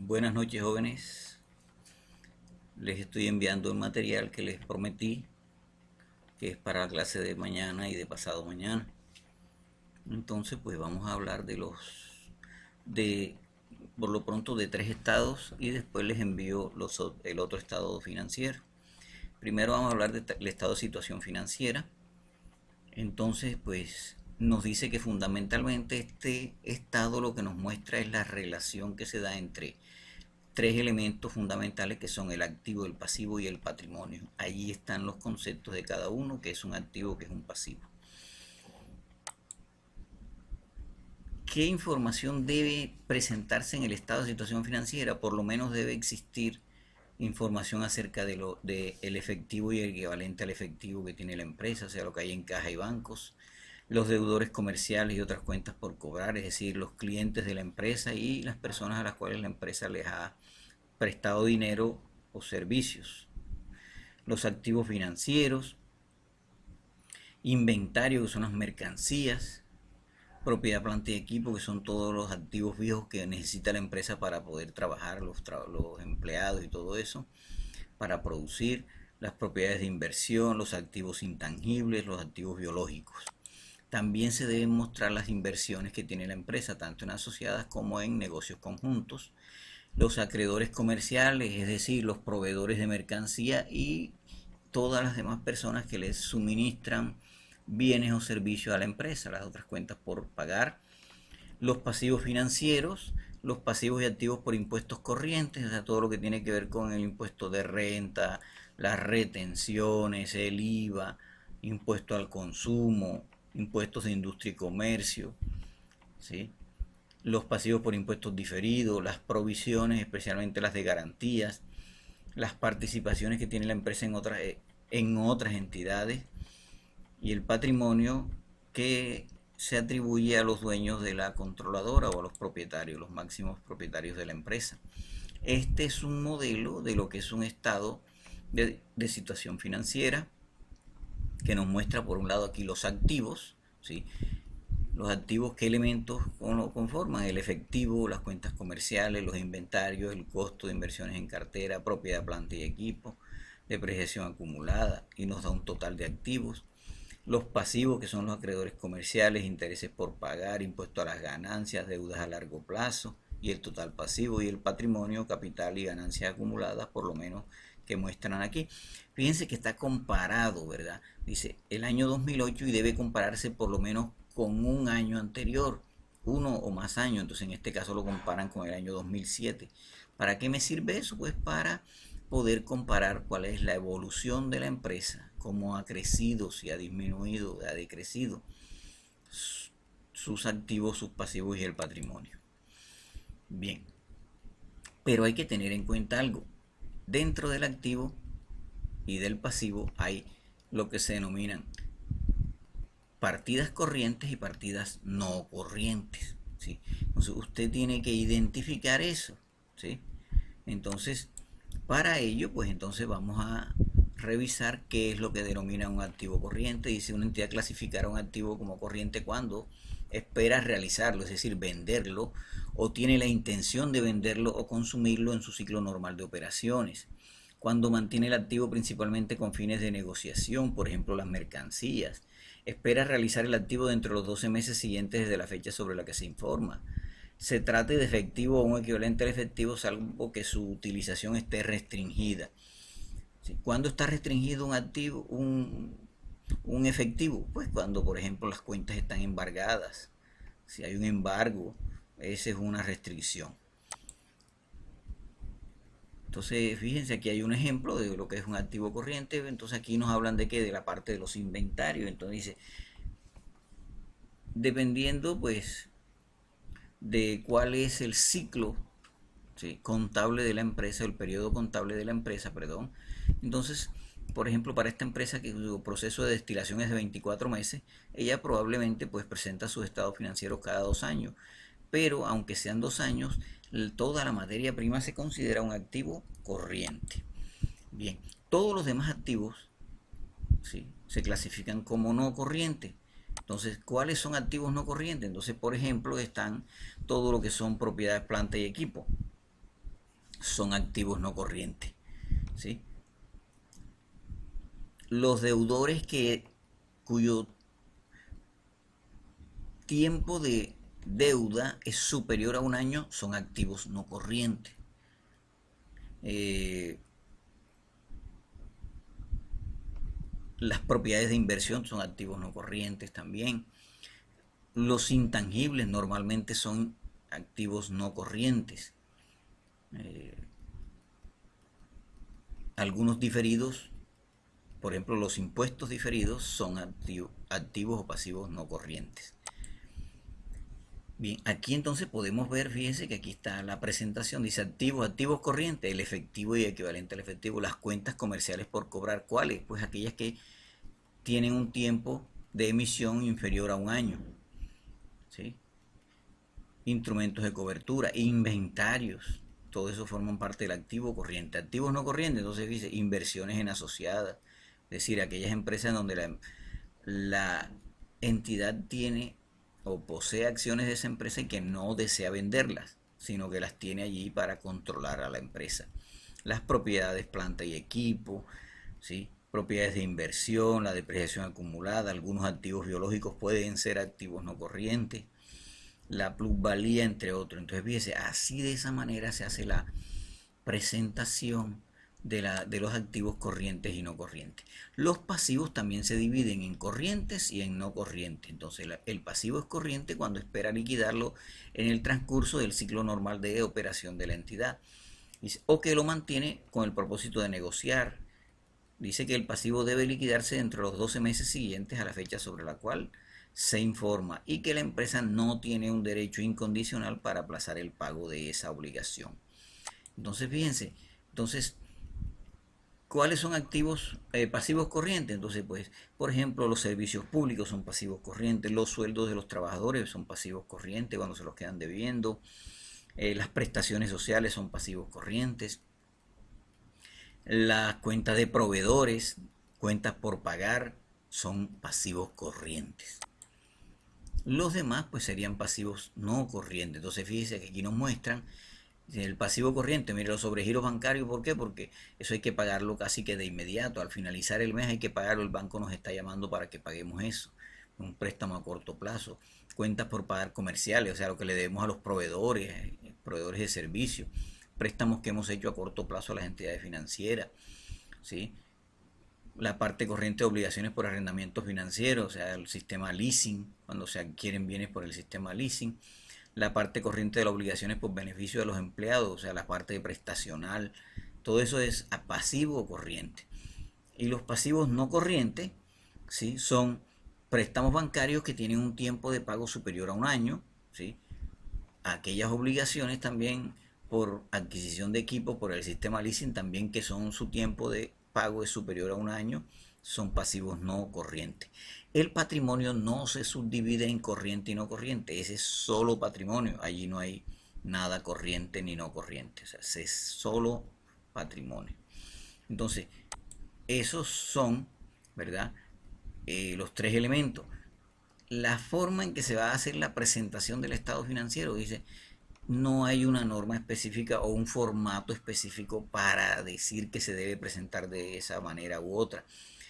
Buenas noches, jóvenes. Les estoy enviando el material que les prometí, que es para la clase de mañana y de pasado mañana. Entonces, pues vamos a hablar de, por lo pronto, de tres estados y después les envío el otro estado financiero. Primero vamos a hablar del estado de situación financiera. Entonces, pues nos dice que fundamentalmente este estado lo que nos muestra es la relación que se da entre tres elementos fundamentales que son el activo, el pasivo y el patrimonio. Allí están los conceptos de cada uno, que es un activo, que es un pasivo. ¿Qué información debe presentarse en el estado de situación financiera? Por lo menos debe existir información acerca del efectivo y el equivalente al efectivo que tiene la empresa, o sea, lo que hay en caja y bancos, los deudores comerciales y otras cuentas por cobrar, es decir, los clientes de la empresa y las personas a las cuales la empresa les ha prestado dinero o servicios, los activos financieros, inventario, que son las mercancías, propiedad, planta y equipo, que son todos los activos fijos que necesita la empresa para poder trabajar, los empleados y todo eso, para producir, las propiedades de inversión, los activos intangibles, los activos biológicos. También se deben mostrar las inversiones que tiene la empresa, tanto en asociadas como en negocios conjuntos, los acreedores comerciales, es decir, los proveedores de mercancía y todas las demás personas que les suministran bienes o servicios a la empresa, las otras cuentas por pagar, los pasivos financieros, los pasivos y activos por impuestos corrientes, o sea, todo lo que tiene que ver con el impuesto de renta, las retenciones, el IVA, impuesto al consumo, impuestos de industria y comercio, ¿sí? Los pasivos por impuestos diferidos, las provisiones, especialmente las de garantías, las participaciones que tiene la empresa en otras entidades y el patrimonio que se atribuye a los dueños de la controladora o a los propietarios, los máximos propietarios de la empresa. Este es un modelo de lo que es un estado de situación financiera que nos muestra por un lado aquí los activos, ¿sí? Los activos, qué elementos conforman: el efectivo, las cuentas comerciales, los inventarios, el costo de inversiones en cartera, propiedad, planta y equipo, depreciación acumulada, y nos da un total de activos. Los pasivos, que son los acreedores comerciales, intereses por pagar, impuesto a las ganancias, deudas a largo plazo y el total pasivo. Y el patrimonio, capital y ganancias acumuladas, por lo menos que muestran aquí. Fíjense que está comparado, ¿verdad? Dice el año 2008 y debe compararse por lo menos con un año anterior, uno o más años. Entonces en este caso lo comparan con el año 2007. ¿Para qué me sirve eso? Pues para poder comparar cuál es la evolución de la empresa, cómo ha crecido, si ha disminuido, ha decrecido sus activos, sus pasivos y el patrimonio. Bien, pero hay que tener en cuenta algo. Dentro del activo y del pasivo hay lo que se denominan partidas corrientes y partidas no corrientes, ¿sí? Entonces usted tiene que identificar eso, ¿sí? Entonces, para ello, pues entonces vamos a revisar qué es lo que denomina un activo corriente. Dice: una entidad clasificará un activo como corriente cuando espera realizarlo, es decir, venderlo, o tiene la intención de venderlo o consumirlo en su ciclo normal de operaciones. Cuando mantiene el activo principalmente con fines de negociación, por ejemplo las mercancías. Espera realizar el activo dentro de los 12 meses siguientes desde la fecha sobre la que se informa. Se trate de efectivo o un equivalente al efectivo, salvo que su utilización esté restringida. ¿Sí? ¿Cuándo está restringido un activo, un efectivo? Pues cuando, por ejemplo, las cuentas están embargadas. Si hay un embargo, esa es una restricción. Entonces, fíjense, aquí hay un ejemplo de lo que es un activo corriente. Entonces aquí nos hablan de qué, de la parte de los inventarios. Entonces dice, dependiendo pues de cuál es el ciclo, ¿sí?, contable de la empresa, el periodo contable de la empresa, perdón. Entonces, por ejemplo, para esta empresa que su proceso de destilación es de 24 meses, ella probablemente pues presenta sus estados financieros cada 2 años. Pero aunque sean 2 años, toda la materia prima se considera un activo corriente. Bien, todos los demás activos, ¿sí?, se clasifican como no corrientes. Entonces, ¿cuáles son activos no corrientes? Entonces, por ejemplo, están todo lo que son propiedades, planta y equipo. son activos no corrientes, ¿sí? Los deudores cuyo tiempo de deuda es superior a un año son activos no corrientes. Eh, las propiedades de inversión son activos no corrientes también. Los intangibles normalmente son activos no corrientes. Algunos diferidos, por ejemplo los impuestos diferidos, son activos o pasivos no corrientes. Bien, aquí entonces podemos ver, fíjense que aquí está la presentación, dice activos, activos corrientes, el efectivo y equivalente al efectivo, las cuentas comerciales por cobrar, ¿cuáles? Pues aquellas que tienen un tiempo de emisión inferior a un año, ¿sí? Instrumentos de cobertura, inventarios, todo eso forman parte del activo corriente. Activos no corrientes, entonces dice inversiones en asociadas, es decir, aquellas empresas donde la entidad tiene o posee acciones de esa empresa y que no desea venderlas, sino que las tiene allí para controlar a la empresa. Las propiedades, planta y equipo, ¿sí? Propiedades de inversión, la depreciación acumulada, algunos activos biológicos pueden ser activos no corrientes, la plusvalía, entre otros. Entonces, fíjese, así de esa manera se hace la presentación de los activos corrientes y no corrientes. Los pasivos también se dividen en corrientes y en no corrientes. Entonces, el pasivo es corriente cuando espera liquidarlo en el transcurso del ciclo normal de operación de la entidad, o que lo mantiene con el propósito de negociar. Dice que el pasivo debe liquidarse dentro de los 12 meses siguientes a la fecha sobre la cual se informa y que la empresa no tiene un derecho incondicional para aplazar el pago de esa obligación. Entonces, fíjense, entonces, ¿cuáles son activos pasivos corrientes? Entonces, pues, por ejemplo, los servicios públicos son pasivos corrientes, los sueldos de los trabajadores son pasivos corrientes cuando se los quedan debiendo, las prestaciones sociales son pasivos corrientes, las cuentas de proveedores, cuentas por pagar, son pasivos corrientes. Los demás pues serían pasivos no corrientes. Entonces fíjense que aquí nos muestran el pasivo corriente. Mire, los sobregiros bancarios, ¿por qué? Porque eso hay que pagarlo casi que de inmediato. Al finalizar el mes hay que pagarlo. El banco nos está llamando para que paguemos eso. Un préstamo a corto plazo. Cuentas por pagar comerciales, o sea, lo que le debemos a los proveedores de servicios. Préstamos que hemos hecho a corto plazo a las entidades financieras, ¿sí? La parte corriente de obligaciones por arrendamiento financiero, o sea, el sistema leasing, cuando se adquieren bienes por el sistema leasing. La parte corriente de las obligaciones por beneficio de los empleados, o sea, la parte de prestacional. Todo eso es a pasivo o corriente. Y los pasivos no corrientes, ¿sí? Son préstamos bancarios que tienen un tiempo de pago superior a un año, ¿sí? Aquellas obligaciones también por adquisición de equipo por el sistema leasing también que son su tiempo de pago es superior a un año, son pasivos no corrientes. El patrimonio no se subdivide en corriente y no corriente, ese es solo patrimonio, allí no hay nada corriente ni no corriente, o sea, es solo patrimonio. Entonces, esos son, ¿verdad? Los tres elementos. La forma en que se va a hacer la presentación del estado financiero, dice, no hay una norma específica o un formato específico para decir que se debe presentar de esa manera u otra.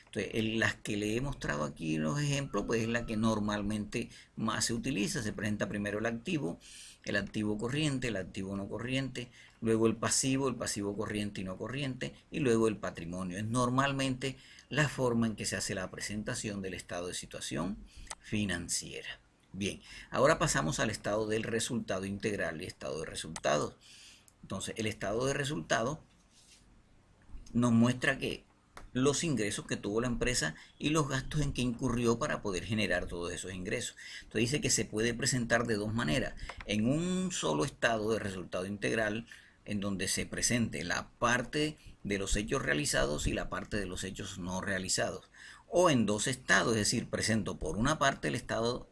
Entonces, las que le he mostrado aquí en los ejemplos, pues es la que normalmente más se utiliza. Se presenta primero el activo corriente, el activo no corriente, luego el pasivo corriente y no corriente, y luego el patrimonio. Es normalmente la forma en que se hace la presentación del estado de situación financiera. Bien, ahora pasamos al estado del resultado integral y estado de resultados. Entonces, el estado de resultados nos muestra que los ingresos que tuvo la empresa y los gastos en que incurrió para poder generar todos esos ingresos. Entonces dice que se puede presentar de dos maneras. En un solo estado de resultado integral, en donde se presente la parte de los hechos realizados y la parte de los hechos no realizados. O en dos estados, es decir, presento por una parte el estado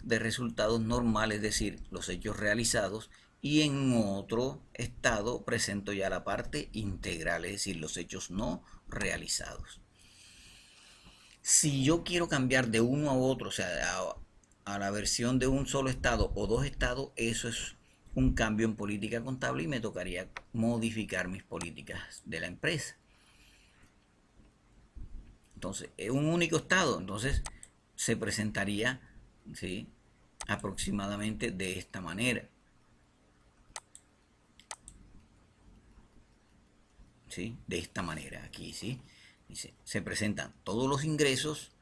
de resultados normales, es decir, los hechos realizados, y en otro estado presento ya la parte integral, es decir, los hechos no realizados. Si yo quiero cambiar de uno a otro, o sea, a la versión de un solo estado o dos estados, eso es un cambio en política contable y me tocaría modificar mis políticas de la empresa. Entonces, es un único estado, entonces se presentaría, ¿sí?, aproximadamente de esta manera. ¿Sí? De esta manera, aquí, ¿sí? Dice, se presentan todos los ingresos,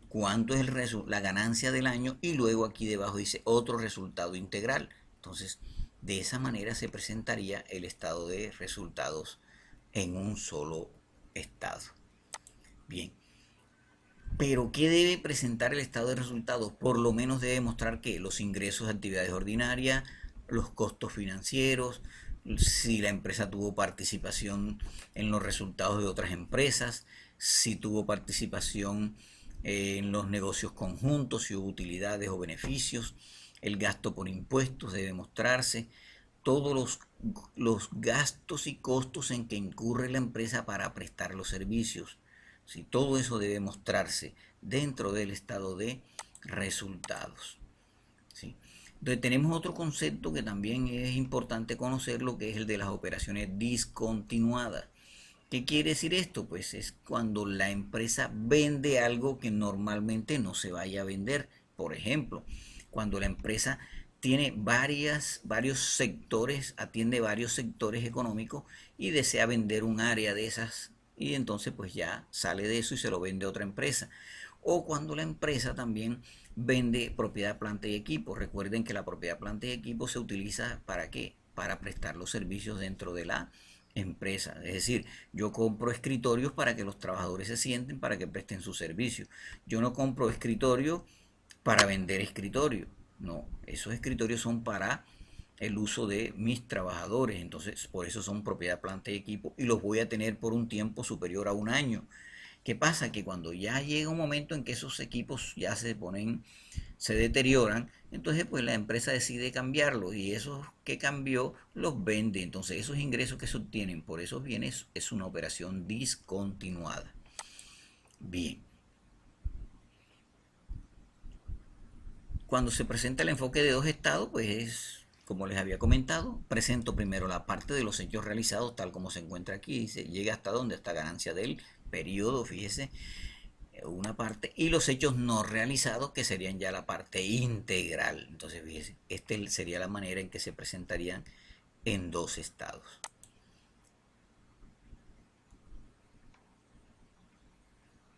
cuánto es la ganancia del año, y luego aquí debajo dice otro resultado integral. Entonces, de esa manera se presentaría el estado de resultados en un solo estado. Bien. Pero ¿qué debe presentar el estado de resultados? Por lo menos debe mostrar que los ingresos de actividades ordinarias, los costos financieros, si la empresa tuvo participación en los resultados de otras empresas, si tuvo participación en los negocios conjuntos, si hubo utilidades o beneficios, el gasto por impuestos debe mostrarse, todos los gastos y costos en que incurre la empresa para prestar los servicios. ¿Sí? Todo eso debe mostrarse dentro del estado de resultados. ¿Sí? Entonces tenemos otro concepto que también es importante conocerlo, que es el de las operaciones discontinuadas. ¿Qué quiere decir esto? Pues es cuando la empresa vende algo que normalmente no se vaya a vender. Por ejemplo, cuando la empresa tiene varios sectores, atiende varios sectores económicos y desea vender un área de esas, y entonces pues ya sale de eso y se lo vende a otra empresa. O cuando la empresa también vende propiedad, planta y equipo. Recuerden que la propiedad, planta y equipo se utiliza ¿para qué? Para prestar los servicios dentro de la empresa. Es decir, yo compro escritorios para que los trabajadores se sienten, para que presten su servicio. Yo no compro escritorios para vender escritorios. No, esos escritorios son para el uso de mis trabajadores. Entonces, por eso son propiedad, planta y equipo, y los voy a tener por un tiempo superior a un año. ¿Qué pasa? Que cuando ya llega un momento en que esos equipos ya se deterioran, entonces pues la empresa decide cambiarlos, y esos que cambió los vende. Entonces esos ingresos que se obtienen por esos bienes es una operación discontinuada. Bien. Cuando se presenta el enfoque de dos estados, pues es, como les había comentado, presento primero la parte de los hechos realizados, tal como se encuentra aquí, dice, llega hasta donde, esta ganancia del periodo, fíjese, una parte, y los hechos no realizados, que serían ya la parte integral. Entonces, fíjese, esta sería la manera en que se presentarían en dos estados.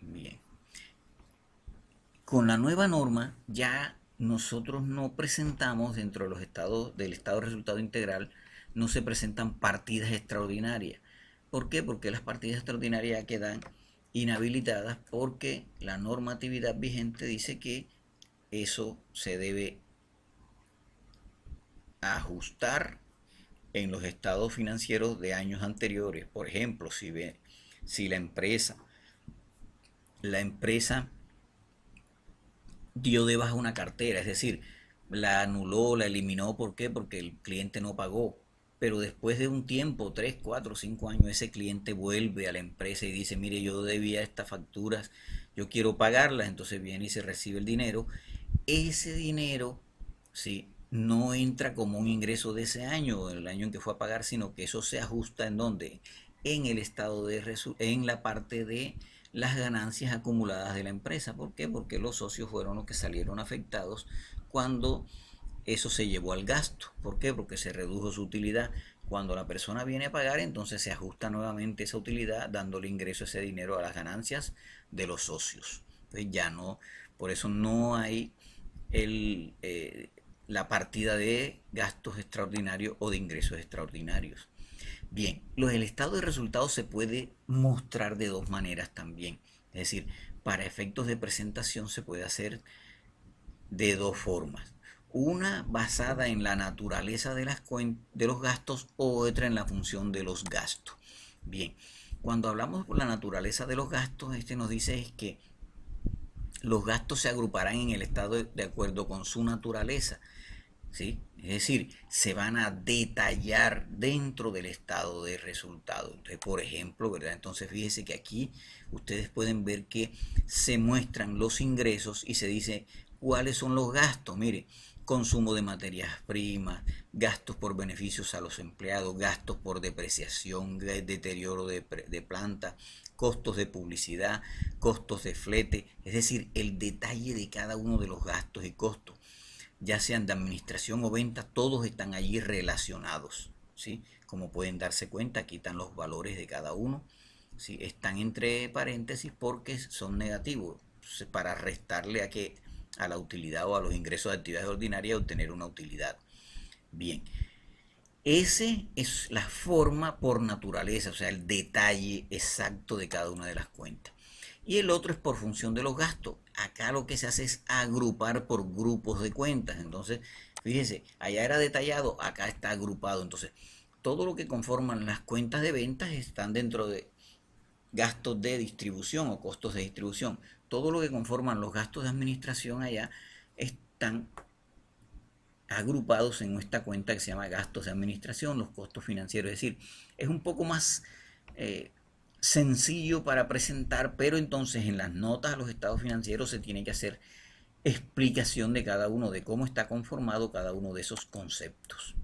Bien. Con la nueva norma ya nosotros no presentamos dentro de los estados del estado de resultado integral, no se presentan partidas extraordinarias. ¿Por qué? Porque las partidas extraordinarias ya quedan inhabilitadas, porque la normatividad vigente dice que eso se debe ajustar en los estados financieros de años anteriores. Por ejemplo, si la empresa dio de baja una cartera, es decir, la anuló, la eliminó, ¿por qué? Porque el cliente no pagó. Pero después de un tiempo, 3, 4, 5 años, ese cliente vuelve a la empresa y dice, mire, yo debía estas facturas, yo quiero pagarlas. Entonces viene y se recibe el dinero. Ese dinero, sí, no entra como un ingreso de ese año o el año en que fue a pagar, sino que eso se ajusta en donde, en el estado en la parte de las ganancias acumuladas de la empresa. ¿Por qué? Porque los socios fueron los que salieron afectados cuando eso se llevó al gasto. ¿Por qué? Porque se redujo su utilidad. Cuando la persona viene a pagar, entonces se ajusta nuevamente esa utilidad, dándole ingreso a ese dinero a las ganancias de los socios. Entonces ya no, por eso no hay el, la partida de gastos extraordinarios o de ingresos extraordinarios. Bien, el estado de resultados se puede mostrar de dos maneras también. Es decir, para efectos de presentación se puede hacer de dos formas. Una basada en la naturaleza de los gastos, o otra en la función de los gastos. Bien, cuando hablamos por la naturaleza de los gastos, nos dice es que los gastos se agruparán en el estado de acuerdo con su naturaleza. ¿Sí? Es decir, se van a detallar dentro del estado de resultado. Entonces, por ejemplo, ¿verdad? Entonces, fíjese que aquí ustedes pueden ver que se muestran los ingresos y se dice cuáles son los gastos. Mire, consumo de materias primas, gastos por beneficios a los empleados, gastos por depreciación, deterioro de planta, costos de publicidad, costos de flete, es decir, el detalle de cada uno de los gastos y costos, ya sean de administración o venta, todos están allí relacionados, ¿sí? Como pueden darse cuenta, aquí están los valores de cada uno, ¿sí? Están entre paréntesis porque son negativos, para restarle a la utilidad o a los ingresos de actividades ordinarias obtener una utilidad. Bien, ese es la forma por naturaleza, o sea, el detalle exacto de cada una de las cuentas. Y el otro es por función de los gastos. Acá lo que se hace es agrupar por grupos de cuentas. Entonces, fíjense, allá era detallado, acá está agrupado. Entonces, todo lo que conforman las cuentas de ventas están dentro de gastos de distribución o costos de distribución. Todo lo que conforman los gastos de administración allá están agrupados en esta cuenta que se llama gastos de administración, los costos financieros. Es decir, es un poco más sencillo para presentar, pero entonces en las notas a los estados financieros se tiene que hacer explicación de cada uno, de cómo está conformado cada uno de esos conceptos.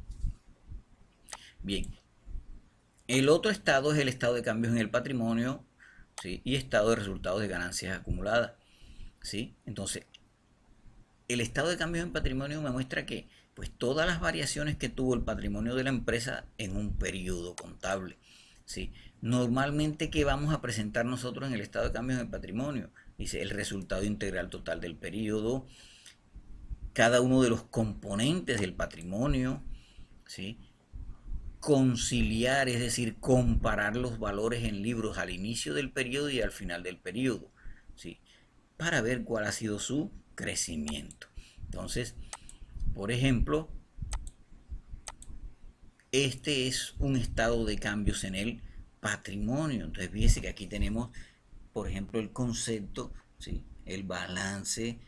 Bien, el otro estado es el estado de cambios en el patrimonio, ¿sí? Y estado de resultados de ganancias acumuladas, ¿sí? Entonces, el estado de cambios en patrimonio me muestra que pues todas las variaciones que tuvo el patrimonio de la empresa en un periodo contable, ¿sí? Normalmente, ¿qué vamos a presentar nosotros en el estado de cambios en el patrimonio? Dice el resultado integral total del periodo, cada uno de los componentes del patrimonio, ¿sí? Conciliar, es decir, comparar los valores en libros al inicio del periodo y al final del periodo, ¿sí? Para ver cuál ha sido su crecimiento. Entonces, por ejemplo, este es un estado de cambios en el patrimonio. Entonces, fíjese que aquí tenemos, por ejemplo, el concepto, ¿sí? El balance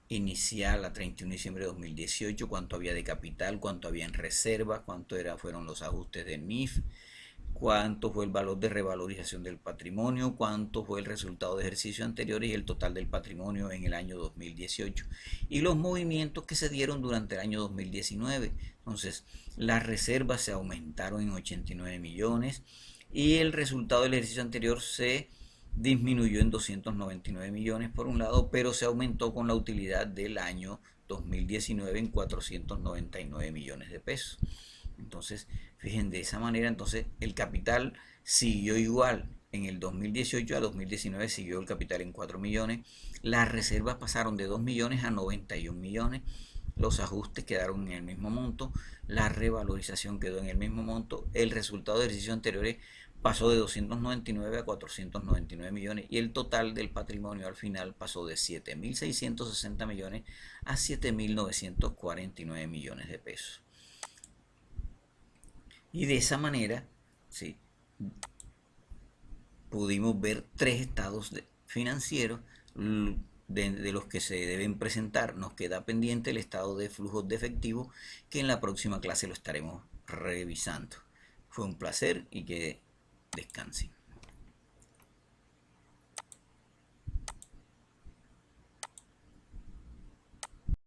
inicial a 31 de diciembre de 2018, cuánto había de capital, cuánto había en reserva, cuánto fueron los ajustes de NIF, cuánto fue el valor de revalorización del patrimonio, cuánto fue el resultado de ejercicios anteriores y el total del patrimonio en el año 2018 y los movimientos que se dieron durante el año 2019. Entonces, las reservas se aumentaron en 89 millones y el resultado del ejercicio anterior se disminuyó en 299 millones por un lado, pero se aumentó con la utilidad del año 2019 en 499 millones de pesos. Entonces, fíjense, de esa manera, entonces el capital siguió igual. En el 2018 a 2019 siguió el capital en 4 millones. Las reservas pasaron de 2 millones a 91 millones. Los ajustes quedaron en el mismo monto. La revalorización quedó en el mismo monto. El resultado de ejercicios anteriores pasó de 299 a 499 millones y el total del patrimonio al final pasó de 7.660 millones a 7.949 millones de pesos. Y de esa manera, sí, pudimos ver tres estados financieros de los que se deben presentar. Nos queda pendiente el estado de flujos de efectivo, que en la próxima clase lo estaremos revisando. Fue un placer y que descansen.